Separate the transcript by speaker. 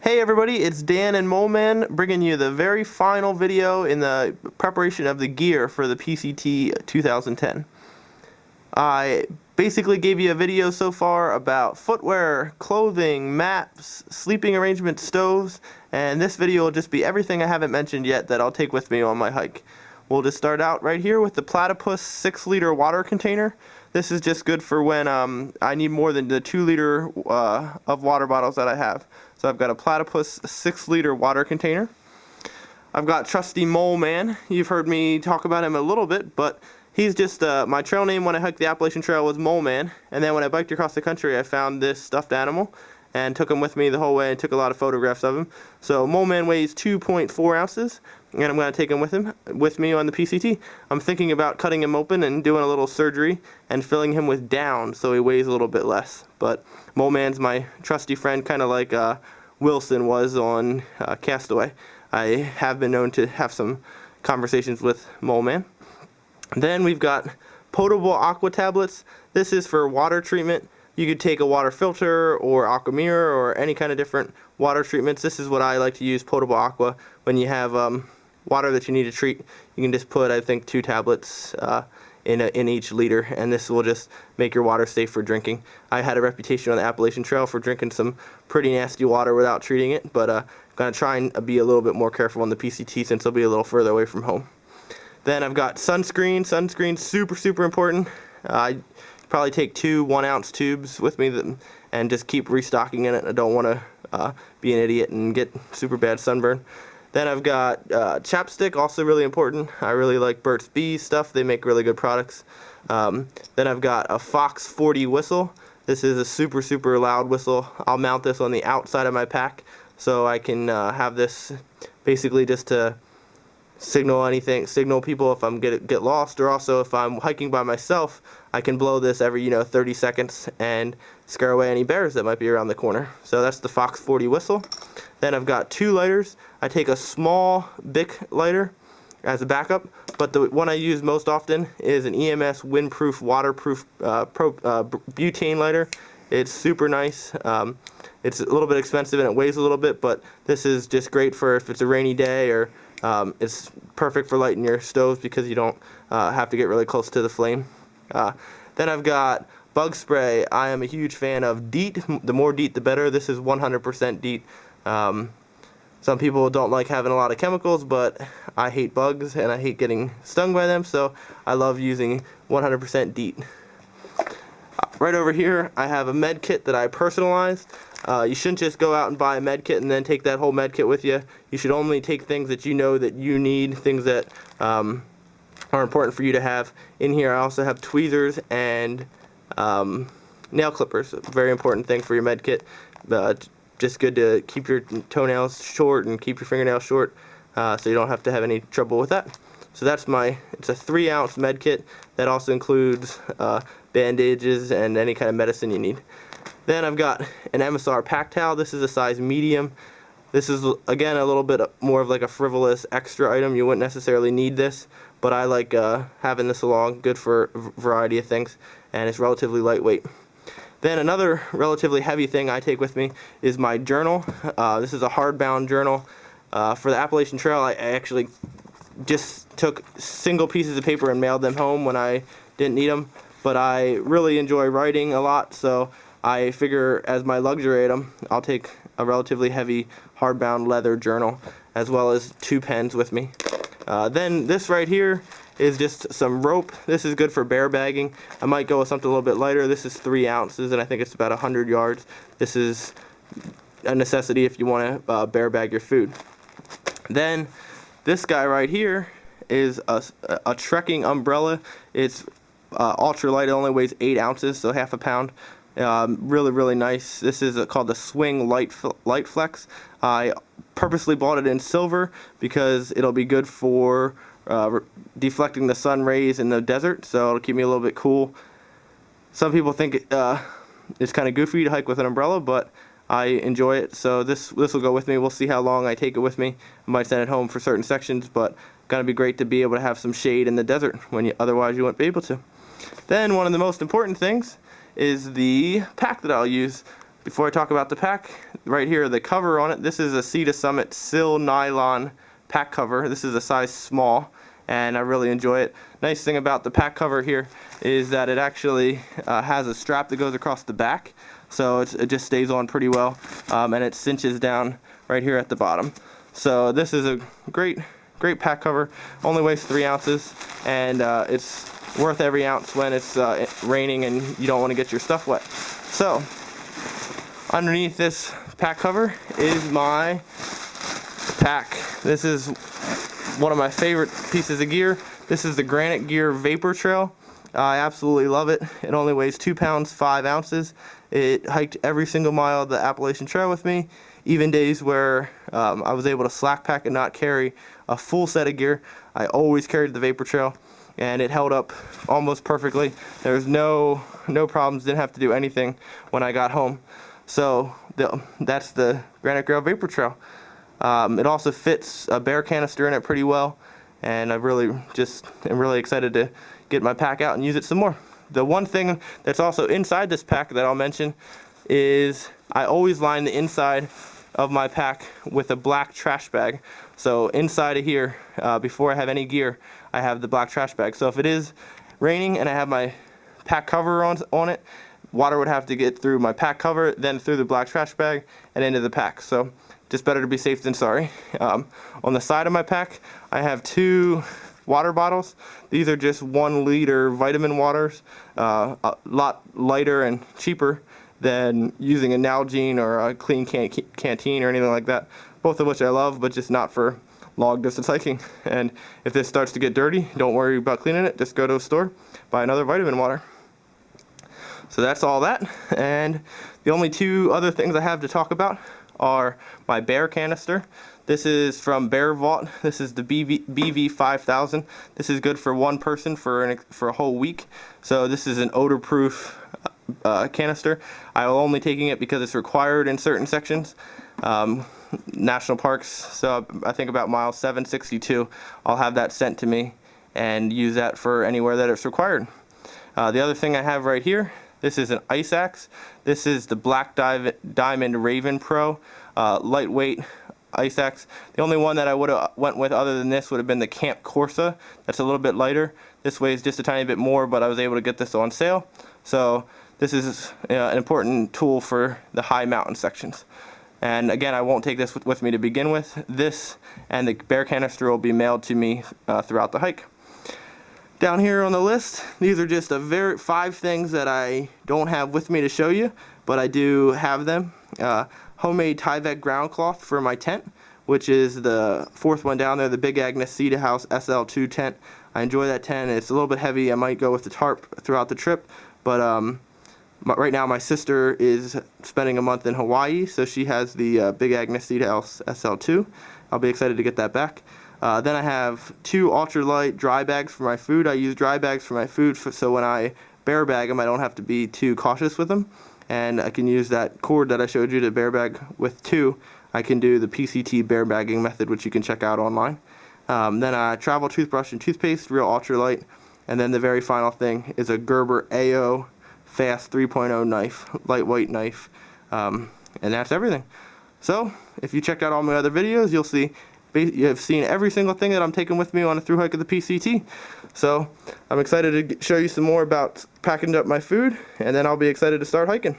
Speaker 1: Hey everybody, it's Dan and Moleman bringing you the very final video in the preparation of the gear for the PCT 2010. I basically gave you a video so far about footwear, clothing, maps, sleeping arrangements, stoves, and this video will just be everything I haven't mentioned yet that I'll take with me on my hike. We'll just start out right here with the Platypus 6-liter water container. This is just good for when I need more than the 2-liter of water bottles that I have. So I've got a Platypus 6-liter water container. I've got trusty Mole Man. You've heard me talk about him a little bit, but he's just my trail name when I hiked the Appalachian Trail was Mole Man, and then when I biked across the country I found this stuffed animal and took him with me the whole way and took a lot of photographs of him. So Mole Man weighs 2.4 ounces, and I'm going to take him with me on the PCT. I'm thinking about cutting him open and doing a little surgery and filling him with down so he weighs a little bit less. But Mole Man's my trusty friend, kind of like Wilson was on Castaway. I have been known to have some conversations with Mole Man. Then we've got potable aqua tablets. This is for water treatment. You could take a water filter or aqua mirror or any kind of different water treatments. This is what I like to use, potable aqua. When you have water that you need to treat, you can just put, I think, 2 tablets in each liter, and this will just make your water safe for drinking. I had a reputation on the Appalachian Trail for drinking some pretty nasty water without treating it, but I'm going to try and be a little bit more careful on the PCT since I'll be a little further away from home. Then I've got sunscreen. Sunscreen's super important. I probably take 2 1-ounce tubes with me and just keep restocking in it. I don't want to be an idiot and get super bad sunburn. Then I've got chapstick, also really important. I really like Burt's Bees stuff. They make really good products. Then I've got a Fox 40 whistle. This is a super loud whistle. I'll mount this on the outside of my pack so I can have this basically just to signal people if I'm get lost, or also if I'm hiking by myself, I can blow this every 30 seconds and scare away any bears that might be around the corner. So that's the Fox 40 whistle. Then I've got 2 lighters. I take a small Bic lighter as a backup, but the one I use most often is an EMS windproof, waterproof butane lighter. It's super nice. It's a little bit expensive and it weighs a little bit, but this is just great for if it's a rainy day, or it's perfect for lighting your stoves because you don't have to get really close to the flame. Then I've got bug spray. I am a huge fan of DEET. The more DEET the better. This is 100% DEET. Some people don't like having a lot of chemicals, but I hate bugs and I hate getting stung by them, so I love using 100% DEET. Right over here I have a med kit that I personalized. You shouldn't just go out and buy a med kit and then take that whole med kit with you. You should only take things that you know that you need, things that are important for you to have. In here I also have tweezers and nail clippers, a very important thing for your med kit. Just good to keep your toenails short and keep your fingernails short, so you don't have to have any trouble with that. So that's it's a 3-ounce med kit that also includes bandages and any kind of medicine you need. Then I've got an MSR pack towel. This is a size medium. This is, again, a little bit more of like a frivolous extra item. You wouldn't necessarily need this, but I like having this along. Good for a variety of things, and it's relatively lightweight. Then another relatively heavy thing I take with me is my journal. This is a hardbound journal. For the Appalachian Trail, I actually just took single pieces of paper and mailed them home when I didn't need them, but I really enjoy writing a lot, so I figure as my luxury item, I'll take a relatively heavy hardbound leather journal as well as 2 pens with me. Then this right here is just some rope. This is good for bear bagging. I might go with something a little bit lighter. This is 3 ounces and I think it's about 100 yards. This is a necessity if you want to bear bag your food. Then this guy right here is a trekking umbrella. It's ultra light. It only weighs 8 ounces, so half a pound. Really nice. This is called the Swing Light Flex. I purposely bought it in silver because it'll be good for deflecting the sun rays in the desert, so it'll keep me a little bit cool. Some people think it's kind of goofy to hike with an umbrella, but I enjoy it, so this will go with me. We'll see how long I take it with me. I might send it home for certain sections, but gonna be great to be able to have some shade in the desert when otherwise you wouldn't be able to. Then one of the most important things is the pack that I'll use. before I talk about the pack, right here, the cover on it, this is a Sea to Summit Sil Nylon pack cover. This is a size small, and I really enjoy it. Nice thing about the pack cover here is that it actually has a strap that goes across the back, so it just stays on pretty well, and it cinches down right here at the bottom. So this is a great pack cover. Only weighs 3 ounces, and it's worth every ounce when it's raining and you don't want to get your stuff wet. So underneath this pack cover is my pack. This is one of my favorite pieces of gear. This is the Granite Gear Vapor Trail. I absolutely love it. It only weighs 2 pounds 5 ounces. It hiked every single mile of the Appalachian Trail with me, even days where I was able to slack pack and not carry a full set of gear. I always carried the Vapor Trail, and it held up almost perfectly. There was no problems, didn't have to do anything when I got home. So that's the Granite Gear Vapor Trail. It also fits a bear canister in it pretty well, and I really just am really excited to get my pack out and use it some more. The one thing that's also inside this pack that I'll mention is I always line the inside of my pack with a black trash bag. So inside of here, before I have any gear, I have the black trash bag. So if it is raining and I have my pack cover on it, water would have to get through my pack cover, then through the black trash bag and into the pack. So just better to be safe than sorry. On the side of my pack, I have 2 water bottles. These are just 1 liter vitamin waters, a lot lighter and cheaper than using a Nalgene or a clean canteen or anything like that. Both of which I love, but just not for long distance hiking. And if this starts to get dirty, don't worry about cleaning it. Just go to a store, buy another vitamin water. So that's all that. And the only 2 other things I have to talk about are my bear canister. This is from Bear Vault. This is the BV 5000. This is good for 1 person for a whole week. So this is an odor-proof canister. I will only taking it because it's required in certain sections, national parks. So I think about mile 762, I'll have that sent to me and use that for anywhere that it's required. The other thing I have right here, this is an ice axe. This is the Black Diamond Raven Pro, lightweight ice axe. The only one that I would have went with other than this would have been the Camp Corsa. That's a little bit lighter. This weighs just a tiny bit more, but I was able to get this on sale. So this is an important tool for the high mountain sections. And again, I won't take this with me to begin with. This and the bear canister will be mailed to me throughout the hike. Down here on the list, these are just 5 things that I don't have with me to show you, but I do have them. Homemade Tyvek ground cloth for my tent, which is the 4th one down there, the Big Agnes Cedar House SL2 tent. I enjoy that tent. It's a little bit heavy. I might go with the tarp throughout the trip, but right now my sister is spending a month in Hawaii, so she has the Big Agnes Cedar House SL2. I'll be excited to get that back. Then I have 2 ultralight dry bags for my food. I use dry bags for my food so when I bear bag them, I don't have to be too cautious with them. And I can use that cord that I showed you to bear bag with 2. I can do the PCT bear bagging method, which you can check out online. Then a travel toothbrush and toothpaste, real ultralight. And then the very final thing is a Gerber AO Fast 3.0 knife, lightweight knife. And that's everything. So if you checked out all my other videos, you'll see you have seen every single thing that I'm taking with me on a thru hike of the PCT. So I'm excited to show you some more about packing up my food, and then I'll be excited to start hiking.